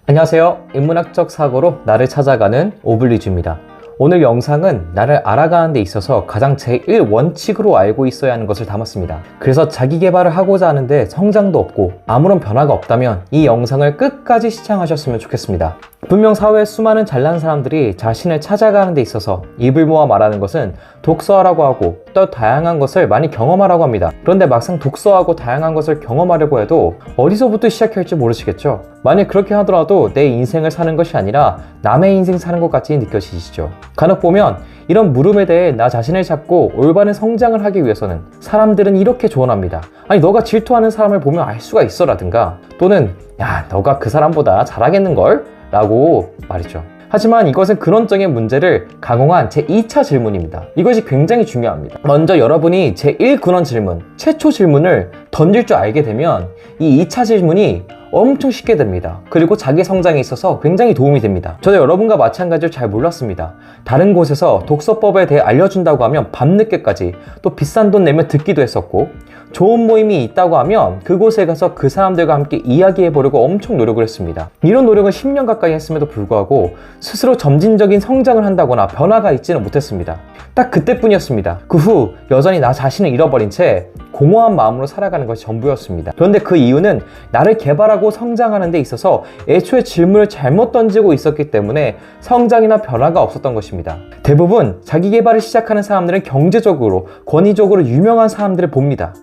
안녕하세요. 인문학적 사고로 나를 찾아가는 오블리주입니다. 오늘 영상은 나를 알아가는 데 있어서 가장 제1원칙으로 알고 있어야 하는 것을 담았습니다. 그래서 자기 개발을 하고자 하는데 성장도 없고 아무런 변화가 없다면 이 영상을 끝까지 시청하셨으면 좋겠습니다. 분명 사회의 수많은 잘난 사람들이 자신을 찾아가는 데 있어서 입을 모아 말하는 것은 독서하라고 하고 또 다양한 것을 많이 경험하라고 합니다. 그런데 막상 독서하고 다양한 것을 경험하려고 해도 어디서부터 시작해야 할지 모르시겠죠? 만약 그렇게 하더라도 내 인생을 사는 것이 아니라 남의 인생 사는 것 같이 느껴지시죠? 간혹 보면 이런 물음에 대해 나 자신을 찾고 올바른 성장을 하기 위해서는 사람들은 이렇게 조언합니다. 아니 너가 질투하는 사람을 보면 알 수가 있어 라든가 또는 야 너가 그 사람보다 잘하겠는걸? 라고 말이죠. 하지만 이것은 근원적인 문제를 가공한 제2차 질문입니다. 이것이 굉장히 중요합니다. 먼저 여러분이 제1근원 질문, 최초 질문을 던질 줄 알게 되면 이 2차 질문이 엄청 쉽게 됩니다. 그리고 자기 성장에 있어서 굉장히 도움이 됩니다. 저도 여러분과 마찬가지로 잘 몰랐습니다. 다른 곳에서 독서법에 대해 알려준다고 하면 밤늦게까지 또 비싼 돈 내면 듣기도 했었고 좋은 모임이 있다고 하면 그곳에 가서 그 사람들과 함께 이야기해보려고 엄청 노력을 했습니다. 이런 노력을 10년 가까이 했음에도 불구하고 스스로 점진적인 성장을 한다거나 변화가 있지는 못했습니다. 딱 그때뿐이었습니다. 그 후 여전히 나 자신을 잃어버린 채 공허한 마음으로 살아가는 것이 전부였습니다. 그런데 그 이유는 나를 개발하고 성장하는 데 있어서 애초에 질문을 잘못 던지고 있었기 때문에 성장이나 변화가 없었던 것입니다. 대부분 자기 개발을 시작하는 사람들은 경제적으로, 권위적으로 유명한 사람들을 봅니다.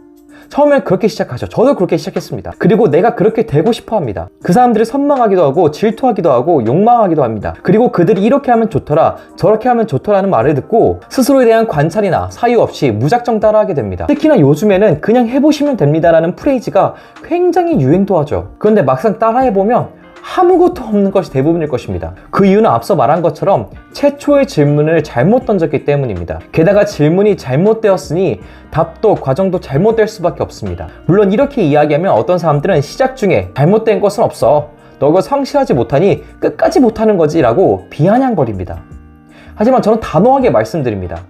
처음엔 그렇게 시작하죠. 저도 그렇게 시작했습니다. 그리고 내가 그렇게 되고 싶어 합니다. 그 사람들을 선망하기도 하고 질투하기도 하고 욕망하기도 합니다. 그리고 그들이 이렇게 하면 좋더라 저렇게 하면 좋더라는 말을 듣고 스스로에 대한 관찰이나 사유 없이 무작정 따라하게 됩니다. 특히나 요즘에는 그냥 해보시면 됩니다라는 프레이즈가 굉장히 유행도 하죠. 그런데 막상 따라해보면 아무것도 없는 것이 대부분일 것입니다. 그 이유는 앞서 말한 것처럼 최초의 질문을 잘못 던졌기 때문입니다. 게다가 질문이 잘못되었으니 답도 과정도 잘못될 수밖에 없습니다. 물론 이렇게 이야기하면 어떤 사람들은 시작 중에 잘못된 것은 없어. 너가 성실하지 못하니 끝까지 못하는 거지 라고 비아냥거립니다. 하지만 저는 단호하게 말씀드립니다.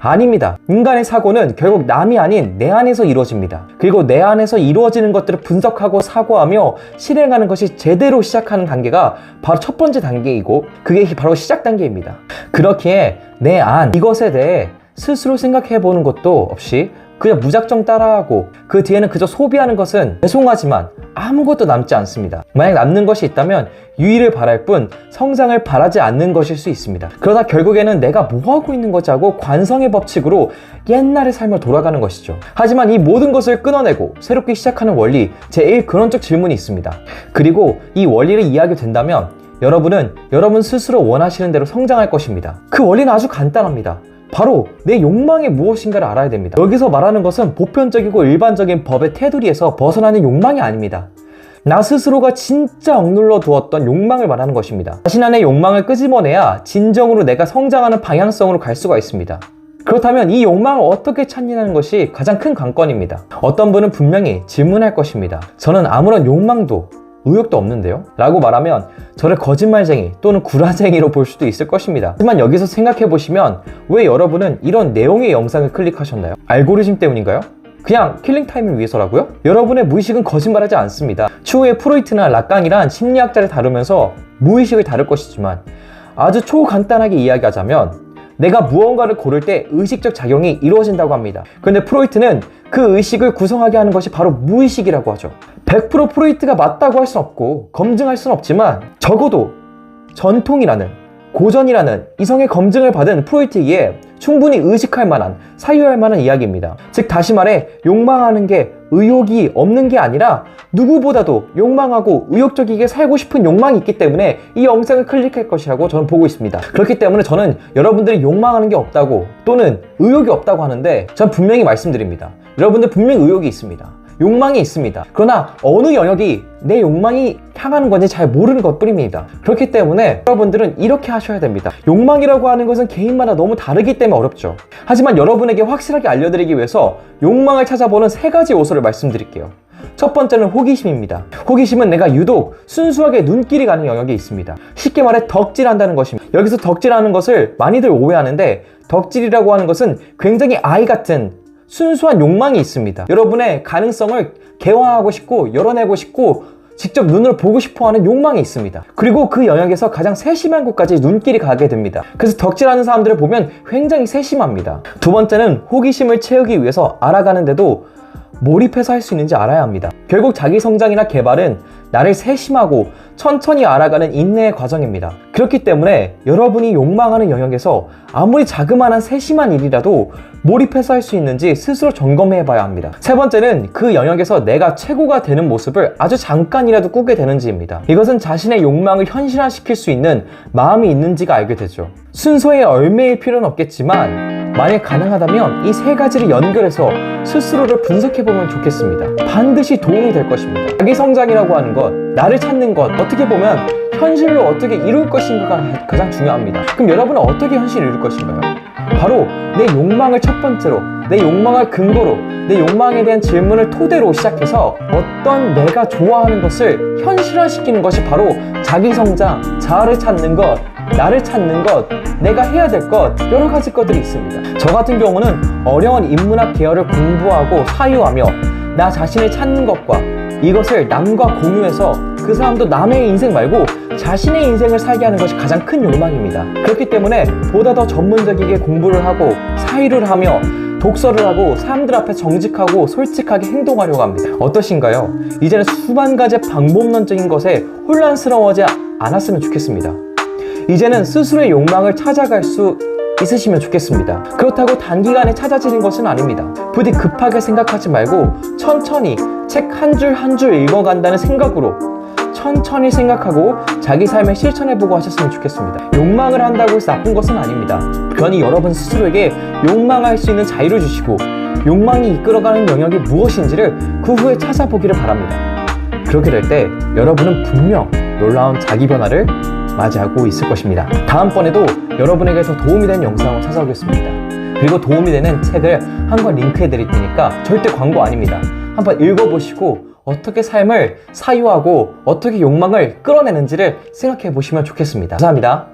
아닙니다. 인간의 사고는 결국 남이 아닌 내 안에서 이루어집니다. 그리고 내 안에서 이루어지는 것들을 분석하고 사고하며 실행하는 것이 제대로 시작하는 단계가 바로 첫 번째 단계이고 그게 바로 시작 단계입니다. 그렇기에 내 안, 이것에 대해 스스로 생각해보는 것도 없이 그냥 무작정 따라하고 그 뒤에는 그저 소비하는 것은 죄송하지만 아무것도 남지 않습니다. 만약 남는 것이 있다면 유의를 바랄 뿐 성장을 바라지 않는 것일 수 있습니다. 그러다 결국에는 내가 뭐하고 있는 거지 하고 관성의 법칙으로 옛날의 삶을 돌아가는 것이죠. 하지만 이 모든 것을 끊어내고 새롭게 시작하는 원리, 제1근원적 질문이 있습니다. 그리고 이 원리를 이해하게 된다면 여러분은 여러분 스스로 원하시는 대로 성장할 것입니다. 그 원리는 아주 간단합니다. 바로 내 욕망이 무엇인가를 알아야 됩니다. 여기서 말하는 것은 보편적이고 일반적인 법의 테두리에서 벗어나는 욕망이 아닙니다. 나 스스로가 진짜 억눌러 두었던 욕망을 말하는 것입니다. 자신 안의 욕망을 끄집어내야 진정으로 내가 성장하는 방향성으로 갈 수가 있습니다. 그렇다면 이 욕망을 어떻게 찾느냐는 것이 가장 큰 관건입니다. 어떤 분은 분명히 질문할 것입니다. 저는 아무런 욕망도 의욕도 없는데요? 라고 말하면 저를 거짓말쟁이 또는 구라쟁이로 볼 수도 있을 것입니다. 하지만 여기서 생각해보시면 왜 여러분은 이런 내용의 영상을 클릭하셨나요? 알고리즘 때문인가요? 그냥 킬링타임을 위해서라고요? 여러분의 무의식은 거짓말하지 않습니다. 추후에 프로이트나 라깡이란 심리학자를 다루면서 무의식을 다룰 것이지만 아주 초간단하게 이야기하자면 내가 무언가를 고를 때 의식적 작용이 이루어진다고 합니다. 그런데 프로이트는 그 의식을 구성하게 하는 것이 바로 무의식이라고 하죠. 100% 프로이트가 맞다고 할 수는 없고 검증할 수는 없지만 적어도 전통이라는 고전이라는 이성의 검증을 받은 프로이트에게 충분히 의식할 만한, 사유할 만한 이야기입니다. 즉 다시 말해 욕망하는 게 의욕이 없는 게 아니라 누구보다도 욕망하고 의욕적이게 살고 싶은 욕망이 있기 때문에 이 영상을 클릭할 것이라고 저는 보고 있습니다. 그렇기 때문에 저는 여러분들이 욕망하는 게 없다고 또는 의욕이 없다고 하는데 전 분명히 말씀드립니다. 여러분들 분명히 의욕이 있습니다. 욕망이 있습니다. 그러나 어느 영역이 내 욕망이 향하는 건지 잘 모르는 것 뿐입니다. 그렇기 때문에 여러분들은 이렇게 하셔야 됩니다. 욕망이라고 하는 것은 개인마다 너무 다르기 때문에 어렵죠. 하지만 여러분에게 확실하게 알려드리기 위해서 욕망을 찾아보는 3가지 요소를 말씀드릴게요. 첫 번째는 호기심입니다. 호기심은 내가 유독 순수하게 눈길이 가는 영역이 있습니다. 쉽게 말해 덕질한다는 것입니다. 여기서 덕질하는 것을 많이들 오해하는데 덕질이라고 하는 것은 굉장히 아이 같은 순수한 욕망이 있습니다. 여러분의 가능성을 개화하고 싶고 열어내고 싶고 직접 눈으로 보고 싶어하는 욕망이 있습니다. 그리고 그 영역에서 가장 세심한 곳까지 눈길이 가게 됩니다. 그래서 덕질하는 사람들을 보면 굉장히 세심합니다. 두 번째는 호기심을 채우기 위해서 알아가는데도 몰입해서 할 수 있는지 알아야 합니다. 결국 자기 성장이나 개발은 나를 세심하고 천천히 알아가는 인내의 과정입니다. 그렇기 때문에 여러분이 욕망하는 영역에서 아무리 자그마한 세심한 일이라도 몰입해서 할 수 있는지 스스로 점검해 봐야 합니다. 세 번째는 그 영역에서 내가 최고가 되는 모습을 아주 잠깐이라도 꾸게 되는지입니다. 이것은 자신의 욕망을 현실화시킬 수 있는 마음이 있는지가 알게 되죠. 순서에 얽매일 필요는 없겠지만 만약 가능하다면 이 세 가지를 연결해서 스스로를 분석해보면 좋겠습니다. 반드시 도움이 될 것입니다. 자기 성장이라고 하는 것, 나를 찾는 것, 어떻게 보면 현실로 어떻게 이룰 것인가가 가장 중요합니다. 그럼 여러분은 어떻게 현실을 이룰 것인가요? 바로 내 욕망을 첫 번째로, 내 욕망을 근거로, 내 욕망에 대한 질문을 토대로 시작해서 어떤 내가 좋아하는 것을 현실화시키는 것이 바로 자기 성장, 자아를 찾는 것, 나를 찾는 것, 내가 해야 될 것, 여러 가지 것들이 있습니다. 저 같은 경우는 어려운 인문학 계열을 공부하고 사유하며 나 자신을 찾는 것과 이것을 남과 공유해서 그 사람도 남의 인생 말고 자신의 인생을 살게 하는 것이 가장 큰 욕망입니다. 그렇기 때문에 보다 더 전문적이게 공부를 하고 사유를 하며 독서를 하고 사람들 앞에 정직하고 솔직하게 행동하려고 합니다. 어떠신가요? 이제는 수만 가지 방법론적인 것에 혼란스러워하지 않았으면 좋겠습니다. 이제는 스스로의 욕망을 찾아갈 수 있으시면 좋겠습니다. 그렇다고 단기간에 찾아지는 것은 아닙니다. 부디 급하게 생각하지 말고 천천히 책 한 줄 한 줄 읽어간다는 생각으로 천천히 생각하고 자기 삶에 실천해보고 하셨으면 좋겠습니다. 욕망을 한다고 해서 나쁜 것은 아닙니다. 괜히 여러분 스스로에게 욕망할 수 있는 자유를 주시고 욕망이 이끌어가는 영역이 무엇인지를 그 후에 찾아보기를 바랍니다. 그렇게 될 때 여러분은 분명 놀라운 자기 변화를 맞이하고 있을 것입니다. 다음번에도 여러분에게 더 도움이 되는 영상을 찾아오겠습니다. 그리고 도움이 되는 책을 한 권 링크해 드릴 테니까 절대 광고 아닙니다. 한번 읽어보시고 어떻게 삶을 사유하고 어떻게 욕망을 끌어내는지를 생각해 보시면 좋겠습니다. 감사합니다.